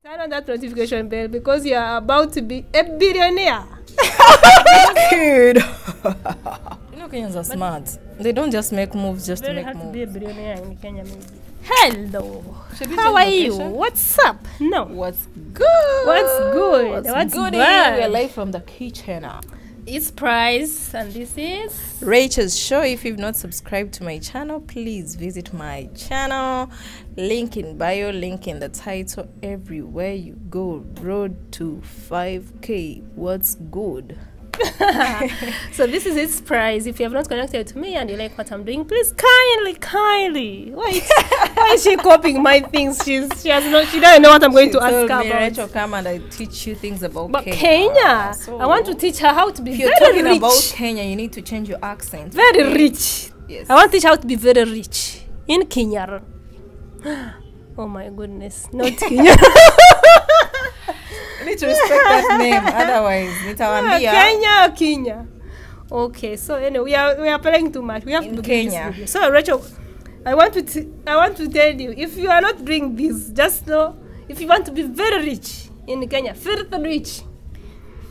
Turn on that notification bell because you are about to be a billionaire. Kid. You know, Kenyans are smart. They don't just make moves just to make moves. Very hard to be a billionaire in Kenya, maybe. Hello. How are you? What's up? No. What's good? What's good? What's good? bad? We're live from the kitchen. It's Price, and this is Rachel's show. If you've not subscribed to my channel, please visit my channel. Link in bio, link in the title. Everywhere you go, road to 5K. What's good? So this is It's Price. If you have not connected to me and you like what I'm doing, please kindly. Why is she copying my things? She doesn't know what I'm going to ask her about. Rachel, come and I teach you things about Kenya. Kenya. So I want to teach her how to be if you're very talking rich. about Kenya, you need to change your accent. Very rich. Yes. I want to teach her how to be very rich in Kenya. Oh my goodness, not Kenya. You need to respect that name, otherwise Kenya. Okay, so anyway, we are playing too much. We have to do Kenya. This video. So Rachel, I want to tell you, if you are not doing this, just know, if you want to be very rich in Kenya, filthy rich.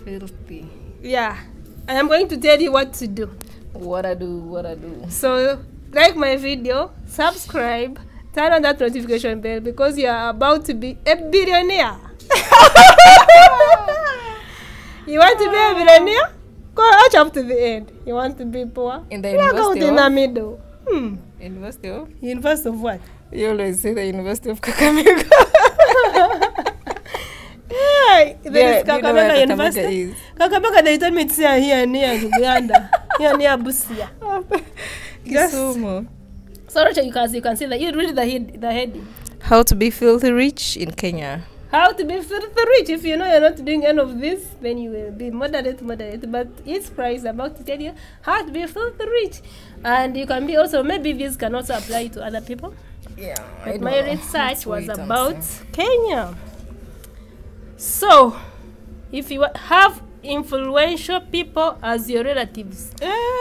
Filthy. Yeah, I am going to tell you what to do. What I do. So like my video, subscribe, turn on that notification bell because you are about to be a billionaire. You want to be a billionaire? Go up to the end. You want to be poor? In the university in the middle. University of? University of what? You always say the University of Kakamega. Yeah, there is Kakamega University. Is? Kakamega, they told me it's here near Uganda. Here near Busia. Yes. So Rachel, you can see that you read the heading. How to be filthy rich in Kenya. How to be filthy rich. If you know you're not doing any of this, then you will be moderate. But It's Price about to tell you how to be filthy rich. And you can be also, maybe this can also apply to other people. Yeah. But my research was about Kenya. So, if you have influential people as your relatives,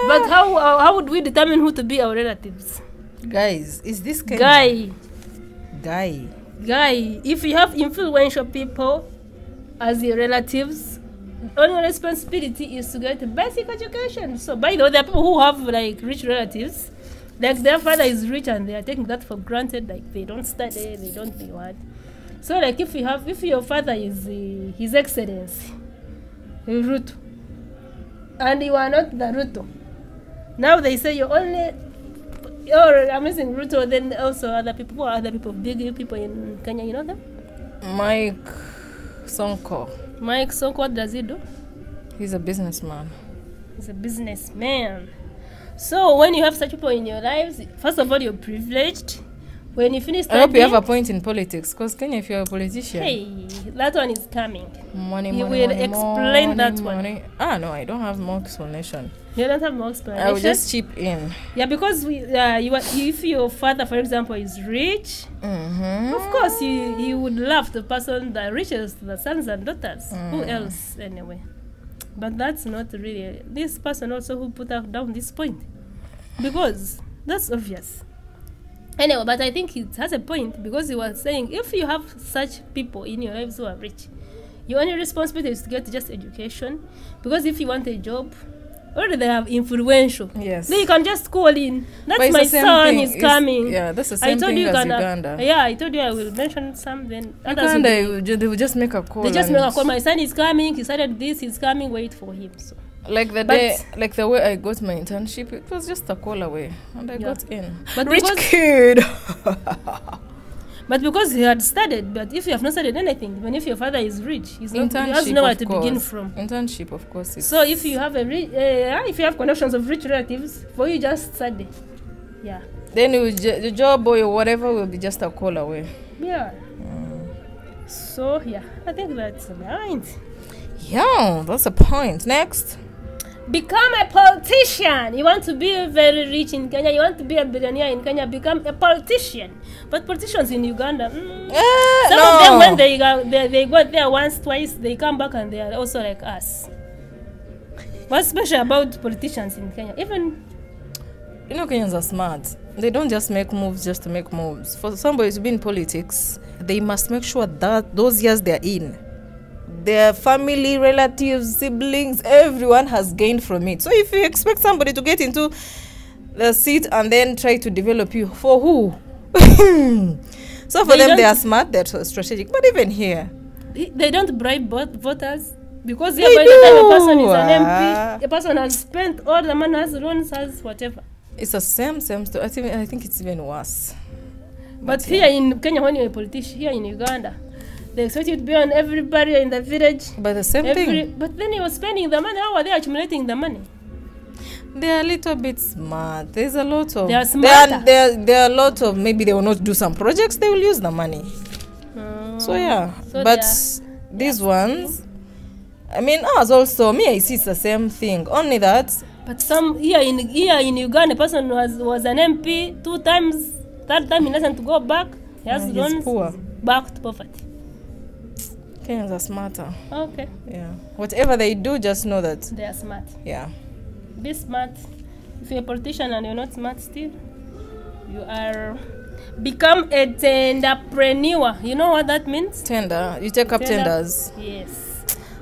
but how would we determine who to be our relatives? Guys, is this Kenya? Guy, if you have influential people as your relatives, only responsibility is to get a basic education. So, by the way, there are people who have like rich relatives, like their father is rich and they are taking that for granted. Like they don't study, they don't do what. So, like if your father is His Excellency Ruto, and you are not the Ruto, now they say you're only. Or I'm missing Ruto, then also other people. Who are other people? Big people in Kenya, you know them? Mike Sonko. What does he do? He's a businessman. He's a businessman. So when you have such people in your lives, first of all, you're privileged. When you finish studying, I hope you have a point in politics, because Kenya, if you're a politician. Hey, that one is coming. Money, you will explain that one. No, I don't have more explanation. You don't have more explanation? I will just chip in. Yeah, because if your father, for example, is rich, of course, you would love the person that reaches the sons and daughters. Who else, anyway? But that's not really this person also who put down this point. Because that's obvious. Anyway, but I think it has a point because he was saying if you have such people in your lives who are rich, your only responsibility is to get just education. Because if you want a job, already they have influential. Yes. Then you can just call in. That's my son is coming. Yeah, that's the same thing as Uganda. I told you I will mention some. Then Uganda, they will just make a call. They just make a call. My son is coming. He started this. He's coming. Wait for him. So. Like the way I got my internship, it was just a call away, and I got in. But rich kid. But because he had studied, but if you have not studied anything, even if your father is rich, he doesn't know where to begin from. Internship, of course. So if you have if you have connections of rich relatives, for you just study, yeah. Then the job or whatever will be just a call away. Yeah. So yeah, I think that's the point. Yeah, that's a point. Next. Become a politician. You want to be very rich in Kenya. You want to be a billionaire in Kenya. Become a politician. But politicians in Uganda, some of them when they go there once, twice, they come back and they are also like us. What's special about politicians in Kenya? Even you know, Kenyans are smart. They don't just make moves just to make moves. For somebody to be in politics, they must make sure that those years they're in, their family, relatives, siblings, everyone has gained from it. So if you expect somebody to get into the seat and then try to develop you, for who? So for them, they are smart, they're strategic. But even here, they don't bribe voters. Because by the time a person is an MP, a person has spent all the money, has loans, has whatever. It's the same story. I think it's even worse. But here in Kenya, when you're a politician, here in Uganda, they expect you to be on everybody in the village. But the same thing. But then you're spending the money. How are they accumulating the money? They are a little bit smart. There's a lot of... They are smarter. There are a lot of... Maybe they will not do some projects. They will use the money. So, yeah. So but these ones... I mean, us also, I see it's the same thing. Only that... But some here in Uganda, a person was an MP 2 times, 3rd time he doesn't go back. He has loans poor. Back to poverty. Kenyans are smarter. Okay. Yeah. Whatever they do, just know that... They are smart. Yeah. Be smart. If you're a politician and you're not smart still, you are... Become a tenderpreneur. You know what that means? Tender. You take up tenders. Yes.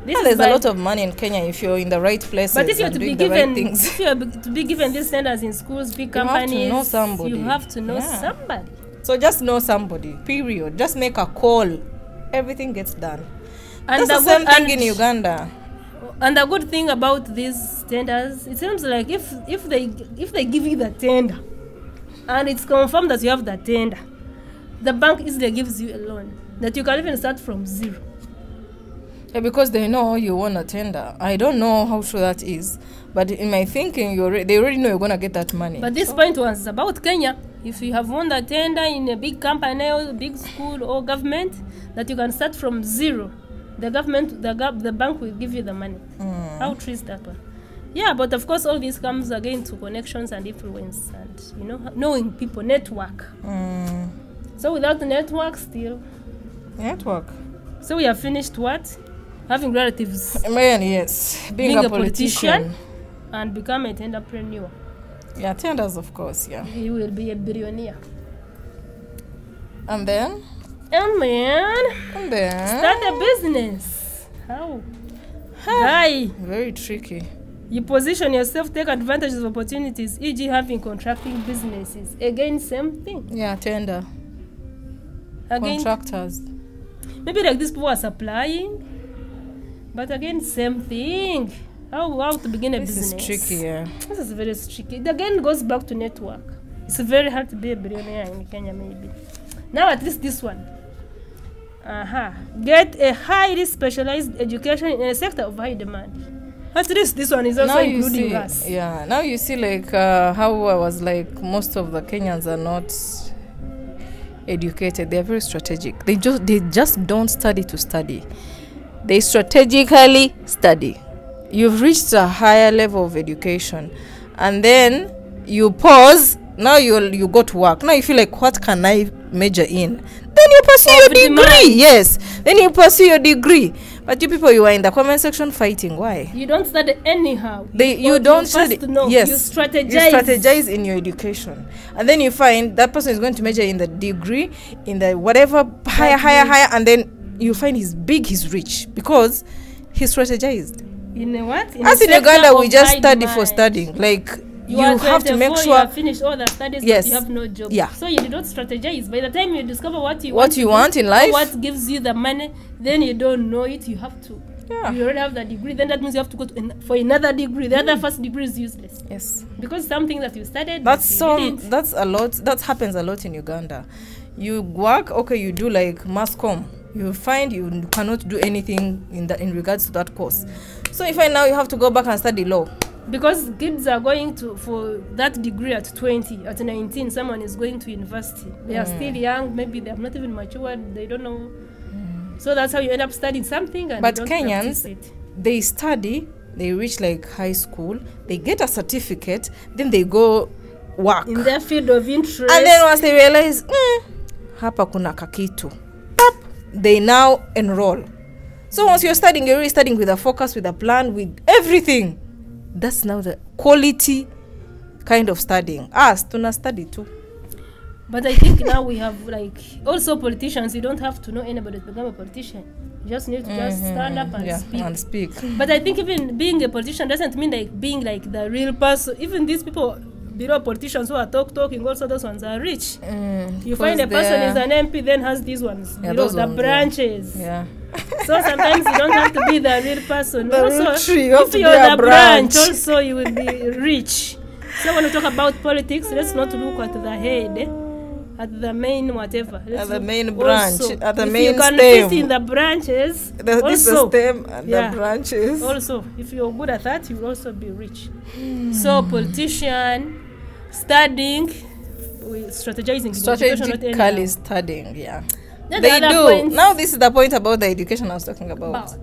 There's a lot of money in Kenya if you're in the right places. But if you're to be given, if you're to be given these tenders in schools, big companies, you have to know somebody. You have to know somebody. So just know somebody. Period. Just make a call. Everything gets done. And that's the same thing in Uganda. And the good thing about these tenders, it seems like if they give you the tender, and it's confirmed that you have the tender, the bank easily gives you a loan that you can even start from zero. Yeah, because they know you want a tender. I don't know how true that is, but in my thinking, they already know you're going to get that money. But this point was about Kenya. If you have won the tender in a big company or big school or government, that you can start from zero, the bank will give you the money. How true is that one? Yeah, but of course all this comes again to connections and influence and, knowing people, network. So without the network still. Network. So we have finished what? Having relatives. Yes. Being a politician. And become a tenderpreneur. Yeah, tenders, of course, yeah. You will be a billionaire. And then? And then? Start a business. How? Guy. Very tricky. You position yourself, take advantage of opportunities, e.g. having contracting businesses. Again, same thing. Yeah, tender. Again, contractors. Maybe like these people are supplying. But again, same thing. How to begin a business. This is tricky, yeah. This is very tricky. It again goes back to network. It's very hard to be a billionaire in Kenya, maybe. Now at least this one. Get a highly specialized education in a sector of high demand. At least this one is also including us. Yeah, now you see like how I was like most of the Kenyans are not educated. They are very strategic. They just don't study to study. They strategically study. You've reached a higher level of education and then you pause. Now you go to work. Now you feel like, what can I major in? Then you pursue your degree. Yes. Then you pursue your degree. But you people, you are in the comment section fighting. Why? You don't study anyhow. You don't study. Yes. You strategize. You strategize in your education. And then you find that person is going to major in the degree, in the whatever, higher. And then you find he's big, he's rich. Because he strategized. In a what? As in Uganda, we just study for studying. Like, you have to make sure you have finished all the studies, yes, but you have no job. Yeah. So you did not strategize. By the time you discover what you want in life, what gives you the money, then you don't know it. You have to. Yeah. You already have the degree. Then that means you have to go for another degree. The other first degree is useless. Yes. Because something that you studied. That's a lot. That happens a lot in Uganda. You work, okay, you do like mass comm. You find you cannot do anything in regards to that course. So you find now you have to go back and study law. Because kids are going for that degree at 20, at 19, someone is going to university. They are still young, maybe they have not even matured, they don't know. So that's how you end up studying something. But Kenyans, they study, they reach like high school, they get a certificate, then they go work. In their field of interest. And then once they realize, hapa kuna kakitu, they now enroll. So once you're studying, you're really studying with a focus, with a plan, with everything. That's now the quality kind of studying. Tuna study too. But I think now we have like also politicians. You don't have to know anybody to become a politician. You just need to just stand up and speak. But I think even being a politician doesn't mean like being like the real person. Even these people below politicians who are talking, also those ones are rich. You find a person is an MP, then has these ones below the branches. Yeah. So sometimes you don't have to be the real person. The also, real tree, you have if to you're be a the branch, also you will be rich. So when we talk about politics, let's not look at the head, at the main whatever. At the main branch, at the main stem. If you can fit in the branches, this is the stem and the branches. Also, if you're good at that, you will also be rich. So politician, studying, strategizing. Strategically studying, They do. Now this is the point about the education I was talking about.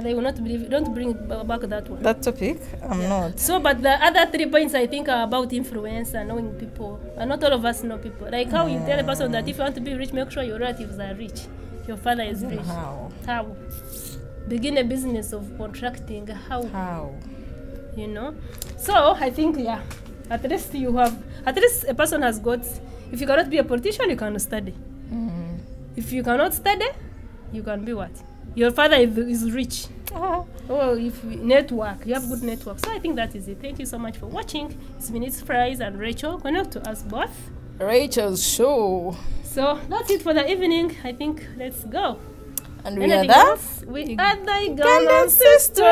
They will not believe. Don't bring back that one. That topic? I'm not. So, but the other 3 points I think are about influence and knowing people. And not all of us know people. Like how you tell a person that if you want to be rich, make sure your relatives are rich. Your father is rich. How? Begin a business of contracting. How? You know? So, I think, at least a person has got, if you cannot be a politician, you can study. If you cannot study, you can be what? Your father is rich. Or if network, you have good network. So I think that is it. Thank you so much for watching. It's been Fries and Rachel. Connect to us both. Rachel's show. So that's it for the evening. I think let's go. And we are the Uganda sisters.